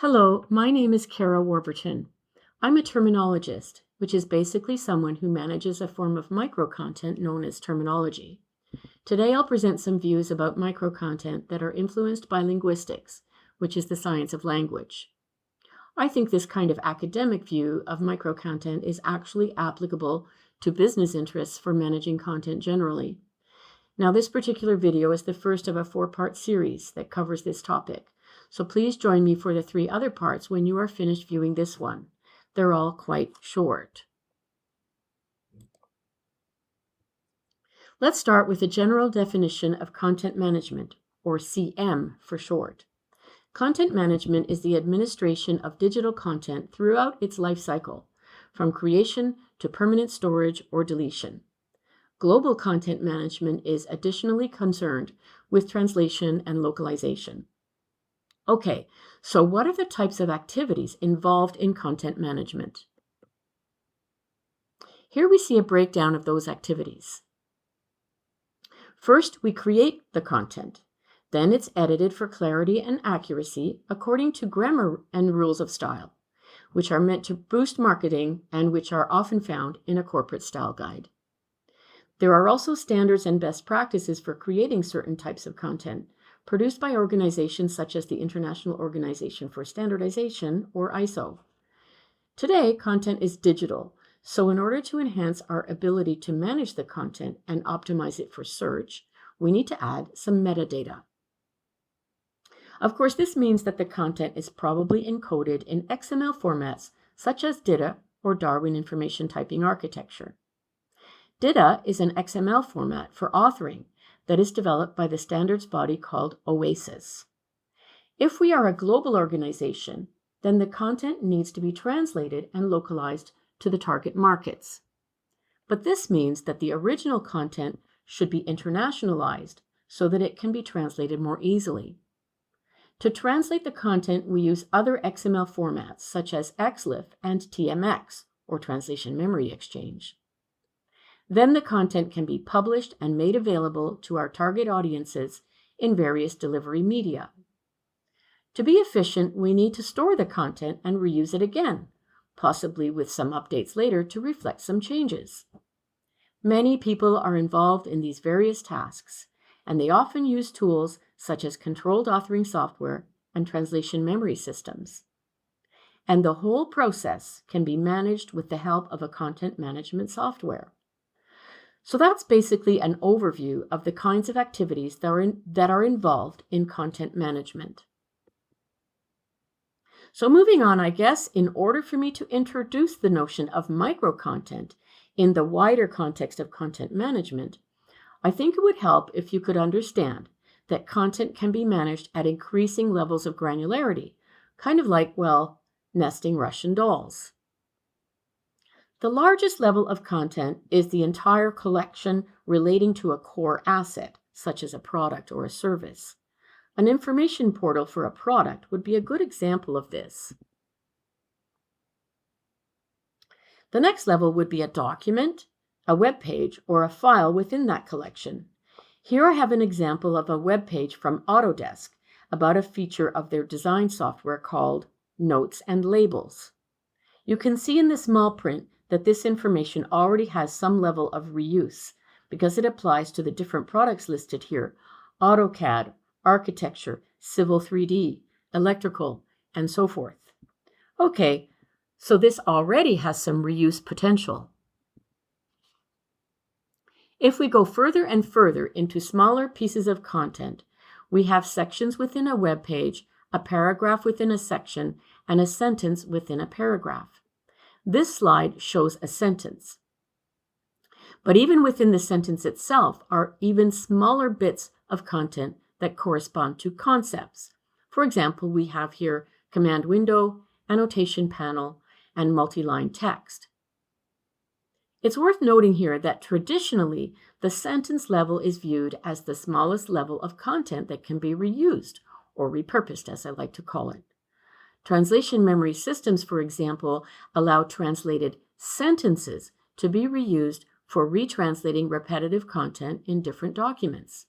Hello, my name is Kara Warburton. I'm a terminologist, which is basically someone who manages a form of microcontent known as terminology. Today I'll present some views about microcontent that are influenced by linguistics, which is the science of language. I think this kind of academic view of microcontent is actually applicable to business interests for managing content generally. Now, this particular video is the first of a 4-part series that covers this topic. So please join me for the 3 other parts when you are finished viewing this one. They're all quite short. Let's start with a general definition of content management, or CM for short. Content management is the administration of digital content throughout its life cycle, from creation to permanent storage or deletion. Global content management is additionally concerned with translation and localization. Okay, so what are the types of activities involved in content management? Here we see a breakdown of those activities. First, we create the content. Then it's edited for clarity and accuracy according to grammar and rules of style, which are meant to boost marketing and which are often found in a corporate style guide. There are also standards and best practices for creating certain types of content, produced by organizations such as the International Organization for Standardization, or ISO. Today, content is digital, so in order to enhance our ability to manage the content and optimize it for search, we need to add some metadata. Of course, this means that the content is probably encoded in XML formats such as DITA or Darwin Information Typing Architecture. DITA is an XML format for authoring that is developed by the standards body called OASIS. If we are a global organization, then the content needs to be translated and localized to the target markets. But this means that the original content should be internationalized so that it can be translated more easily. To translate the content, we use other XML formats such as XLIF and TMX, or Translation Memory Exchange. Then the content can be published and made available to our target audiences in various delivery media. To be efficient, we need to store the content and reuse it again, possibly with some updates later to reflect some changes. Many people are involved in these various tasks, and they often use tools such as controlled authoring software and translation memory systems. And the whole process can be managed with the help of a content management software. So that's basically an overview of the kinds of activities that are involved in content management. So moving on, I guess, in order for me to introduce the notion of microcontent in the wider context of content management, I think it would help if you could understand that content can be managed at increasing levels of granularity, kind of like, well, nesting Russian dolls. The largest level of content is the entire collection relating to a core asset, such as a product or a service. An information portal for a product would be a good example of this. The next level would be a document, a web page, or a file within that collection. Here I have an example of a web page from Autodesk about a feature of their design software called Notes and Labels. You can see in the small print that this information already has some level of reuse because it applies to the different products listed here: AutoCAD, architecture, Civil 3D, electrical, and so forth. Okay, so this already has some reuse potential. If we go further and further into smaller pieces of content, we have sections within a web page, a paragraph within a section, and a sentence within a paragraph. This slide shows a sentence. But even within the sentence itself are even smaller bits of content that correspond to concepts. For example, we have here command window, annotation panel, and multi-line text. It's worth noting here that traditionally, the sentence level is viewed as the smallest level of content that can be reused, or repurposed, as I like to call it. Translation memory systems, for example, allow translated sentences to be reused for retranslating repetitive content in different documents.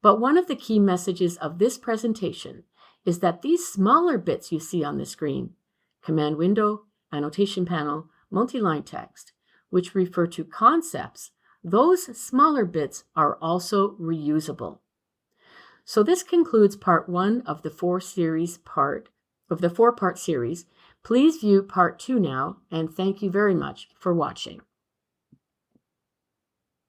But one of the key messages of this presentation is that these smaller bits you see on the screen, command window, annotation panel, multi-line text, which refer to concepts, those smaller bits are also reusable. So this concludes part 1 of the 4-part series. Please view part 2 now, and thank you very much for watching.